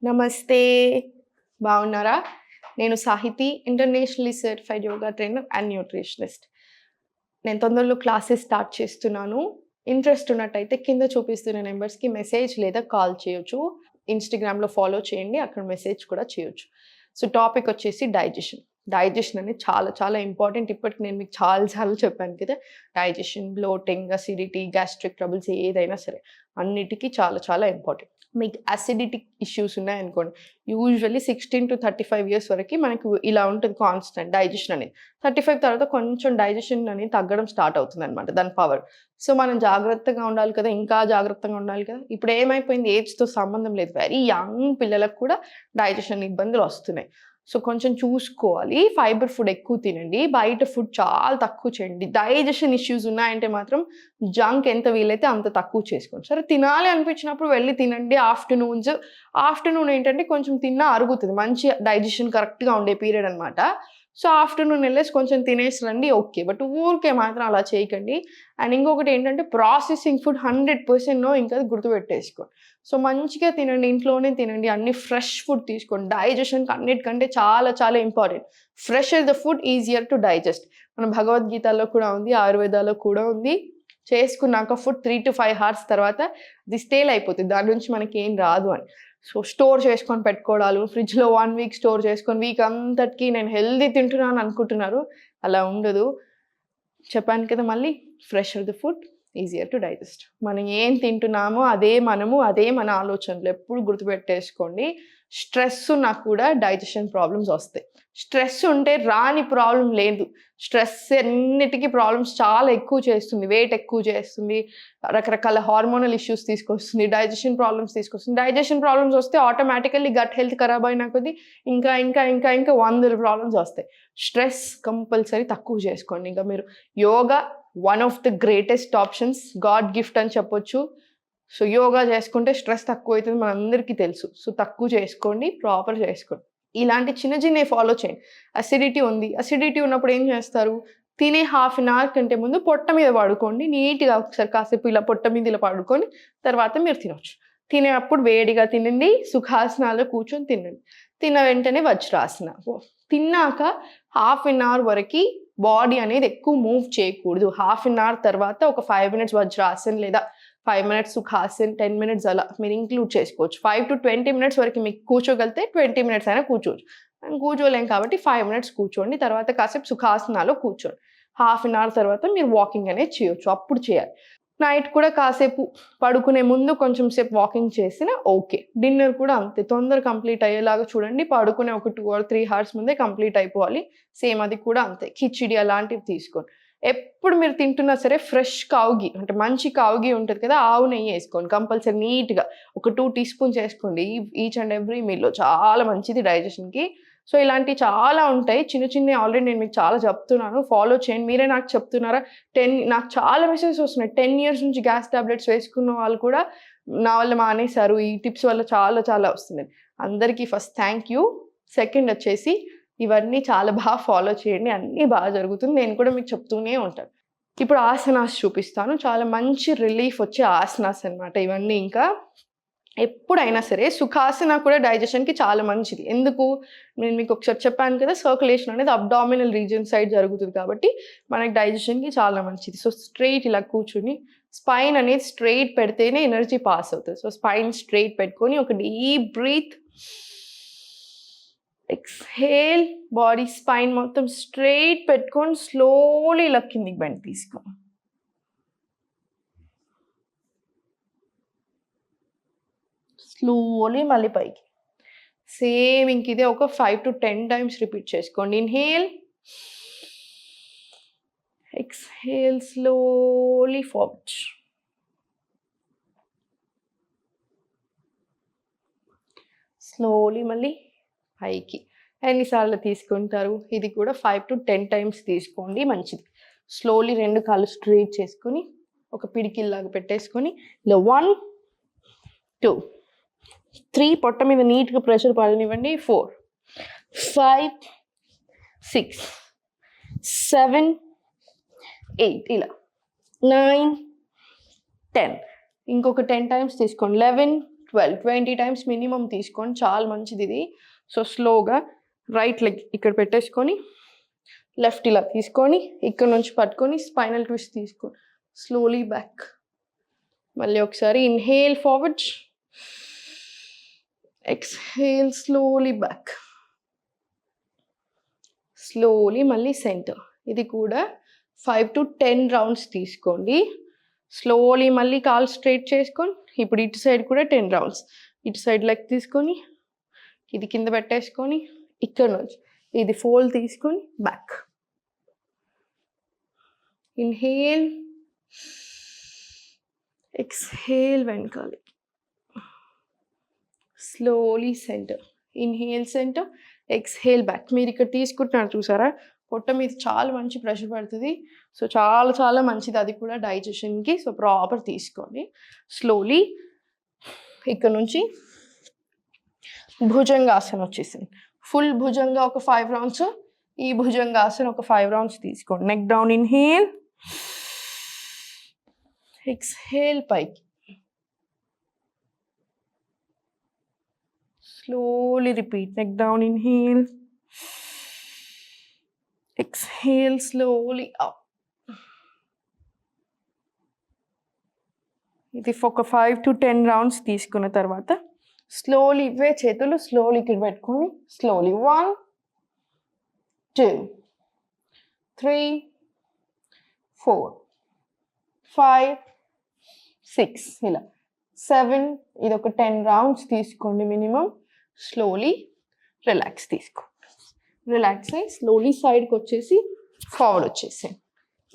నమస్తే. బాగున్నారా? నేను Sahithi, internationally certified yoga trainer and nutritionist. నేను తొందరలో క్లాసెస్ స్టార్ట్ చేస్తున్నాను. ఇంట్రెస్ట్ ఉన్నట్టయితే కింద చూపిస్తున్న నెంబర్స్‌కి మెసేజ్ లేదా కాల్ చేయొచ్చు. ఇన్‌స్టాగ్రామ్‌లో ఫాలో చేయండి. అక్కడ మెసేజ్ కూడా చేయొచ్చు. సో, టాపిక్ వచ్చేసి డైజెషన్. డైజెషన్ అనేది చాలా చాలా ఇంపార్టెంట్. ఇప్పటికి నేను మీకు చాలా సార్లు చెప్పాను కదా! Digestion, bloating, acidity, gastric troubles ఏదైనా సరే అన్నిటికి చాలా చాలా ఇంపార్టెంట్. మీకు అసిడిటీ ఇష్యూస్ ఉన్నాయనుకోండి, యూజువల్లీ 16-35 ఇయర్స్ వరకి మనకు ఇలా ఉంటుంది కాన్స్టెంట్ డైజెషన్ అనేది. 35 తర్వాత కొంచెం డైజెషన్ అనేది తగ్గడం స్టార్ట్ అవుతుందనమాట దాని పవర్. సో, మనం జాగ్రత్తగా ఉండాలి కదా! ఇంకా జాగ్రత్తగా ఉండాలి కదా! ఇప్పుడు ఏమైపోయింది ఏజ్‌తో సంబంధం లేదు. వెరీ యంగ్ పిల్లలకు కూడా డైజెషన్ ఇబ్బందులు వస్తున్నాయి. సో, కొంచెం చూసుకోవాలి. ఫైబర్ ఫుడ్ ఎక్కువ తినండి. బయట ఫుడ్ చాలా తక్కువ చేయండి. డైజెషన్ ఇష్యూస్ ఉన్నాయంటే మాత్రం జంక్ ఎంత వీలైతే అంత తక్కువ చేసుకోండి. సరే తినాలి అనిపించినప్పుడు వెళ్లి తినండి ఆఫ్టర్‌నూన్స్. ఆఫ్టర్‌నూన్ ఏంటంటే కొంచెం తిన్నా అరుగుతది. మంచి డైజెషన్ కరెక్ట్‌గా ఉండే పీరియడ్ అనమాట. సో, ఆఫ్టర్‌నూన్ ఎళ్ళేసి కొంచెం తినేసి రండి ఓకే. బట్ ఊరికే మాత్రం అలా చేయకండి. అండ్ ఇంకొకటి ఏంటంటే ప్రాసెసింగ్ ఫుడ్ 100% నో ఇంకా గుర్తుపెట్టేసుకోండి. సో, మంచిగా తినండి. ఇంట్లోనే తినండి. అన్ని ఫ్రెష్ ఫుడ్ తీసుకోండి. డైజెషన్‌కి అన్నిటికంటే చాలా చాలా important. Fresher the food easier to digest. మన భగవద్గీతలో కూడా ఉంది. ఆయుర్వేదాలో కూడా ఉంది. చేసుకున్నాక ఫుడ్ 3-5 హార్స్ తర్వాత అది స్టేల్ అయిపోతుంది. దాని నుంచి మనకేం రాదు అని. సో, స్టోర్ చేసుకొని పెట్టుకోవడాలు, ఫ్రిడ్జ్‌లో 1 వీక్ స్టోర్ చేసుకొని వీక్ అంతటికి నేను హెల్తీ తింటున్నాను అనుకుంటున్నారు. అలా ఉండదు. చెప్పాను కదా మళ్ళీ fresher the food easier to digest. మనం ఏం తింటున్నామో అదే మనము, అదే మన ఆలోచనలు. ఎప్పుడు గుర్తుపెట్టేసుకోండి. స్ట్రెస్ ఉన్నా కూడా డైజెషన్ ప్రాబ్లమ్స్ వస్తాయి. స్ట్రెస్ ఉంటే రాని ప్రాబ్లమ్ లేదు. స్ట్రెస్ అన్నిటికి ప్రాబ్లమ్స్ చాలా ఎక్కువ చేస్తుంది. వెయిట్ ఎక్కువ చేస్తుంది. రకరకాల హార్మోనల్ ఇష్యూస్ తీసుకొస్తుంది. డైజెషన్ ప్రాబ్లమ్స్ తీసుకొస్తుంది. డైజెషన్ ప్రాబ్లమ్స్ వస్తే ఆటోమేటికల్లీ గట్ హెల్త్ ఖరాబ్ అయిన కొద్దీ ఇంకా వందల ప్రాబ్లమ్స్ వస్తాయి. స్ట్రెస్ కంపల్సరీ తక్కువ చేసుకోండి. ఇంకా మీరు yoga one of the greatest options. God gift అని చెప్పొచ్చు. సో, యోగా చేసుకుంటే స్ట్రెస్ తక్కువైతుంది మనందరికీ తెలుసు. సో, తక్కువ చేసుకోండి. ప్రాపర్ చేసుకోండి. ఇలాంటి చిన్న చిన్నవి ఫాలో చేయండి. అసిడిటీ ఉంది. అసిడిటీ ఉన్నప్పుడు ఏం చేస్తారు? తినే హాఫ్ అన్ అవర్ కంటే ముందు పొట్ట మీద పడుకోండి. నీట్‌గా ఒకసారి కాసేపు ఇలా పొట్ట మీద ఇలా పడుకొని తర్వాత మీరు తినొచ్చు. తినేటప్పుడు వేడిగా తినండి. సుఖాసనాల్లో కూర్చొని తినండి. తిన్న వెంటనే వజ్రాసన. తిన్నాక హాఫ్ అన్ అవర్ వరకి బాడీ అనేది ఎక్కువ మూవ్ చేయకూడదు. హాఫ్ అన్ అవర్ తర్వాత ఒక 5 మినిట్స్ వజ్రాసన్ లేదా 5 మినిట్స్ సుఖాసన్, 10 మినిట్స్ అలా మీరు ఇంక్లూడ్ చేసుకోవచ్చు. 5-20 మినిట్స్ వరకు మీకు కూర్చోగలిగితే 20 మినిట్స్ అయినా కూర్చోవచ్చు. మనం కూర్చోలేం కాబట్టి 5 మినిట్స్ కూర్చోండి. తర్వాత కాసేపు సుఖాసనాలో కూర్చోండి. హాఫ్ అన్ అవర్ తర్వాత మీరు వాకింగ్ అనేది చేయొచ్చు. అప్పుడు చేయాలి. నైట్ కూడా కాసేపు పడుకునే ముందు కొంచెం సేపు వాకింగ్ చేసినా ఓకే. డిన్నర్ కూడా అంతే. తొందరగా కంప్లీట్ అయ్యేలాగా చూడండి. పడుకునే ఒక 2 or 3 అవర్స్ ముందే కంప్లీట్ అయిపోవాలి. సేమ్ అది కూడా అంతే. కిచిడి అలాంటివి తీసుకోండి. ఎప్పుడు మీరు తింటున్నా సరే ఫ్రెష్ కౌ ఘీ అంటే మంచి కౌ ఘీ ఉంటది కదా! ఆవు నెయ్యి ఏసుకోండి. కంపల్సరీ నీట్‌గా ఒక 2 టీ స్పూన్స్ ఏసుకోండి. ఈచ్ అండ్ ఎవ్రీ మీల్‌లో చాలా మంచిది డైజెషన్‌కి. సో, ఇలాంటివి చాలా ఉంటాయి. చిన్న చిన్నవి ఆల్రెడీ నేను మీకు చాలా చెప్తున్నాను. ఫాలో చేయండి. మీరే నాకు చెప్తున్నారా? నాకు చాలా మెసేజెస్ వస్తున్నాయి. 10 ఇయర్స్ నుంచి గ్యాస్ టాబ్లెట్స్ వేసుకున్న వాళ్ళు కూడా నా వల్ల మానేశారు. ఈ టిప్స్ వల్ల చాలా చాలా వస్తున్నాయి. అందరికీ ఫస్ట్ థ్యాంక్ యూ. సెకండ్ వచ్చేసి ఇవన్నీ చాలా ఫాలో చేయండి. అన్నీ బాగా జరుగుతుంది. నేను కూడా మీకు చెప్తూనే ఉంటాను. ఇప్పుడు ఆసనాస్ చూపిస్తాను. చాలా మంచి రిలీఫ్ వచ్చే ఆసనాస్ అన్నమాట ఇవన్నీ. ఇంకా ఎప్పుడైనా సరే సుఖాసన కూడా డైజెషన్‌కి చాలా మంచిది. ఎందుకు? నేను మీకు ఒకసారి చెప్పాను కదా! సర్క్యులేషన్ అనేది అబ్డామినల్ రీజియన్ సైడ్ జరుగుతది కాబట్టి మనకి డైజెషన్‌కి చాలా మంచిది. సో, స్ట్రెయిట్ ఇలా కూర్చొని స్పైన్ అనేది స్ట్రెయిట్ పెడితేనే ఎనర్జీ పాస్ అవుతది. సో, స్పైన్ స్ట్రెయిట్ పెట్టుకొని ఒక deep breath. Exhale. Body spine మొత్తం స్ట్రెయిట్ పెట్టుకొని స్లోలీ ఇలా కిందికి బెండ్ తీసుకో. స్లోలీ మళ్ళీ పైకి. సేమ్ ఇంక ఇదే ఒక 5-10 టైమ్స్ రిపీట్ చేసుకోండి. Inhale. Exhale slowly forward. Slowly మళ్ళీ పైకి. ఎన్నిసార్లు తీసుకుంటారు? ఇది కూడా 5-10 టైమ్స్ తీసుకోండి మంచిది. స్లోలీ 2 కాళ్ళు స్ట్రెయిట్ చేసుకొని ఒక పిడికిల్లాగా పెట్టేసుకొని ఇలా 1, 2, 3 పొట్ట మీద నీట్‌గా ప్రెషర్ పడనివ్వండి. 4, 5, 6, 7, 8 ఇలా 9, 10 ఇంకొక 10 టైమ్స్ తీసుకోండి. 11, 20 టైమ్స్ మినిమం తీసుకోండి, చాలా మంచిది ఇది. సో స్లోగా రైట్ లెగ్ ఇక్కడ పెట్టేసుకొని లెఫ్ట్ ఇలా తీసుకొని ఇక్కడ నుంచి పట్టుకొని స్పైనల్ ట్విస్ట్ తీసుకోండి, స్లోలీ బ్యాక్. మళ్ళీ ఒకసారి inhale forward, exhale slowly back, slowly మళ్ళీ సెంటర్. ఇది కూడా 5 to 10 రౌండ్స్ తీసుకోండి. స్లోలీ మళ్ళీ కాల్ స్ట్రైట్ చేసుకొని ఇప్పుడు ఇటు సైడ్ కూడా 10 రౌండ్స్. ఇటు సైడ్ లెగ్ తీసుకొని ఇది కింద పెట్టేసుకొని ఇక్కడ నుంచి ఇది ఫోల్డ్ తీసుకొని బ్యాక్. ఇన్హేల్, ఎక్స్హేల్ వెనకాలి, slowly centre, inhale centre, exhale back. మీరు ఇక్కడ తీసుకుంటున్నారు చూసారా, పొట్ట మీద చాలా మంచి ప్రెషర్ పడుతుంది. సో చాలా చాలా మంచిది అది కూడా డైజెషన్కి. సో ప్రాపర్ తీసుకోండి. స్లోలీ ఇక్కడ నుంచి భుజంగాసన వచ్చేసింది. ఫుల్ భుజంగా ఒక 5 రౌండ్స్, ఈ భుజంగాసన ఒక 5 రౌండ్స్ తీసుకోండి. నెక్ డౌన్, ఇన్హేల్, ఎక్స్హేల్ పైకి, slowly repeat. Neck down, inhale, exhale slowly up. ఇది ఒక 5 to 10 రౌండ్స్ తీసుకున్న తర్వాత స్లోలీ ఇవే చేతులు స్లోలీ ఇక్కడ పెట్టుకొని స్లోలీ 1 2 3 4 5 6 ఇలా 7. ఇది ఒక 10 రౌండ్స్ తీసుకోండి మినిమం. స్లోలీ రిలాక్స్ తీసుకోండి. రిలాక్స్ అయ్యి స్లోలీ సైడ్కి వచ్చేసి ఫార్వర్డ్ వచ్చేసేయండి.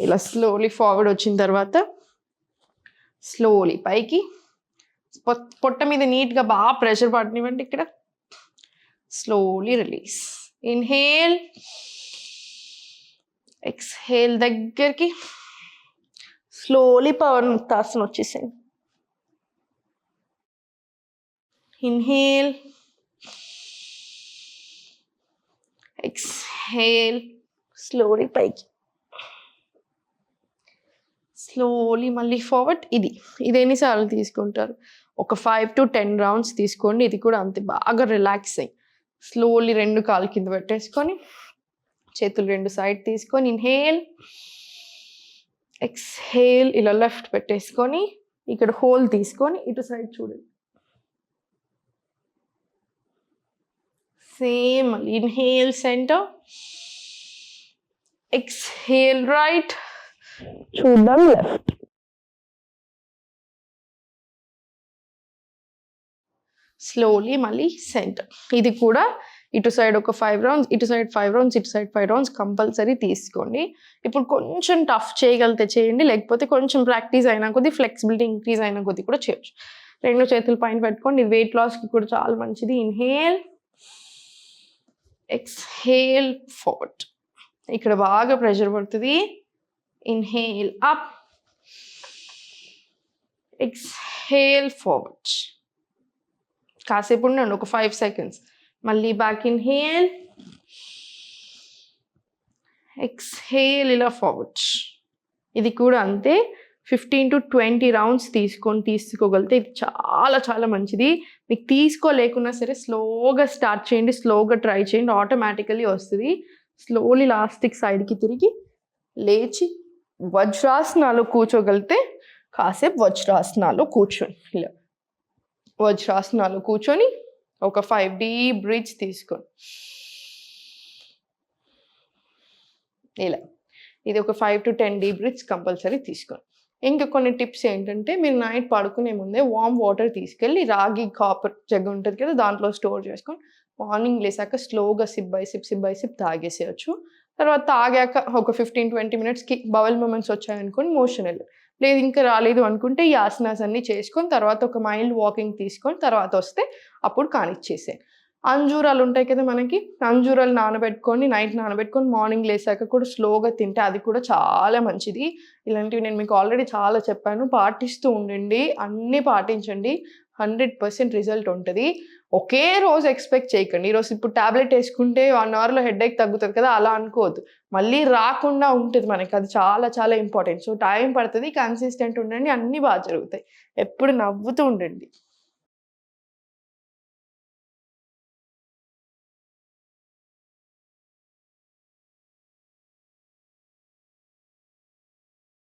ఇలా స్లోలీ ఫార్వర్డ్ వచ్చిన తర్వాత స్లోలీ పైకి, పొట్ట మీద నీట్గా బాగా ప్రెషర్ పడనివ్వండి. ఇక్కడ స్లోలీ రిలీజ్. ఇన్హేల్, ఎక్స్హేల్ దగ్గరికి స్లోలీ పవర్ ముక్తాసన వచ్చేసేయండి. ఇన్హేల్, ఎక్స్హేల్ స్లోలీ పైకి, స్లోలీ మళ్ళీ ఫార్వర్డ్. ఇది ఎన్నిసార్లు తీసుకుంటారు? ఒక 5 to 10 రౌండ్స్ తీసుకోండి. ఇది కూడా అంతే బాగా రిలాక్స్ అయ్యి స్లోలీ 2 కాళ్ళు కింద పెట్టేసుకొని చేతులు 2 సైడ్ తీసుకొని ఇన్హేల్, ఎక్స్హేల్ ఇలా లెఫ్ట్ పెట్టేసుకొని ఇక్కడ హోల్ తీసుకొని ఇటు సైడ్ చూడండి. Same inhale centre, exhale right, చూద్దాం లెఫ్ట్. స్లోలీ మళ్ళీ సెంటర్. ఇది కూడా ఇటు సైడ్ ఒక 5 రౌండ్స్, ఇటు సైడ్ 5 రౌండ్స్, ఇటు సైడ్ 5 రౌండ్స్ కంపల్సరీ తీసుకోండి. ఇప్పుడు కొంచెం టఫ్ చేయగలిగితే చేయండి, లేకపోతే కొంచెం ప్రాక్టీస్ అయినా కొద్ది, ఫ్లెక్సిబిలిటీ ఇంక్రీజ్ అయినా కొద్ది కూడా చేయొచ్చు. 2 చేతులు పైన పెట్టుకోండి. ఇది వెయిట్ లాస్కి కూడా చాలా మంచిది. Inhale, exhale forward. ఇక్కడ బాగా ప్రెషర్ పడుతుంది. Inhale up, exhale forward. కాసేపు ఉండండి, ఒక 5 seconds. మళ్ళీ బ్యాక్, ఇన్హేల్, ఎక్స్హేల్ ఇలా ఫార్వర్డ్. ఇది కూడా అంతే 15 to 20 రౌండ్స్ తీసుకోగలిగితే ఇది చాలా చాలా మంచిది. మీకు తీసుకోలేకున్నా సరే స్లోగా స్టార్ట్ చేయండి, స్లోగా ట్రై చేయండి, ఆటోమేటికలీ వస్తుంది. స్లోలీ లాస్టిక్ సైడ్కి తిరిగి లేచి వజ్రాసనాలు కూర్చోగలిగితే కాసేపు వజ్రాసనాలు కూర్చోండి. ఇలా వజ్రాసనాలు కూర్చొని ఒక 5 డీప్ బ్రీత్స్ తీసుకోండి. ఇలా ఇది ఒక 5 to 10 డీప్ బ్రీత్స్ కంపల్సరీ తీసుకోండి. ఇంకా కొన్ని టిప్స్ ఏంటంటే, మీరు నైట్ పడుకునే ముందే వామ్ వాటర్ తీసుకెళ్ళి రాగి కాపర్ జగ్ ఉంటుంది కదా, దాంట్లో స్టోర్ చేసుకొని మార్నింగ్ లేసాక స్లోగా సిప్ బై సిప్ తాగేసేయచ్చు. తర్వాత తాగాక ఒక 15-20 minutesకి బవల్ మూమెంట్స్ వచ్చాయనుకోండి, మోషన్ వెళ్ళదు. లేదు ఇంకా రాలేదు అనుకుంటే ఈ ఆసనాస్ అన్నీ చేసుకొని తర్వాత ఒక మైల్డ్ వాకింగ్ తీసుకొని తర్వాత వస్తే అప్పుడు కానిచ్చేసే. అంజూరాలు ఉంటాయి కదా మనకి, అంజూరాలు నానబెట్టుకొని నైట్ నానబెట్టుకొని మార్నింగ్ లేసాక కూడా స్లోగా తింటే అది కూడా చాలా మంచిది. ఇలాంటివి నేను మీకు ఆల్రెడీ చాలా చెప్పాను. పాటిస్తూ ఉండండి, అన్నీ పాటించండి, 100% రిజల్ట్ ఉంటుంది. ఒకే రోజు ఎక్స్పెక్ట్ చేయకండి. ఈరోజు ఇప్పుడు ట్యాబ్లెట్ వేసుకుంటే 1 hourలో హెడేక్ తగ్గుతుంది కదా, అలా అనుకోవద్దు. మళ్ళీ రాకుండా ఉంటుంది మనకి, అది చాలా చాలా ఇంపార్టెంట్. సో టైం పడుతుంది, కన్సిస్టెంట్ ఉండండి, అన్నీ బాగా జరుగుతాయి. ఎప్పుడు నవ్వుతూ ఉండండి.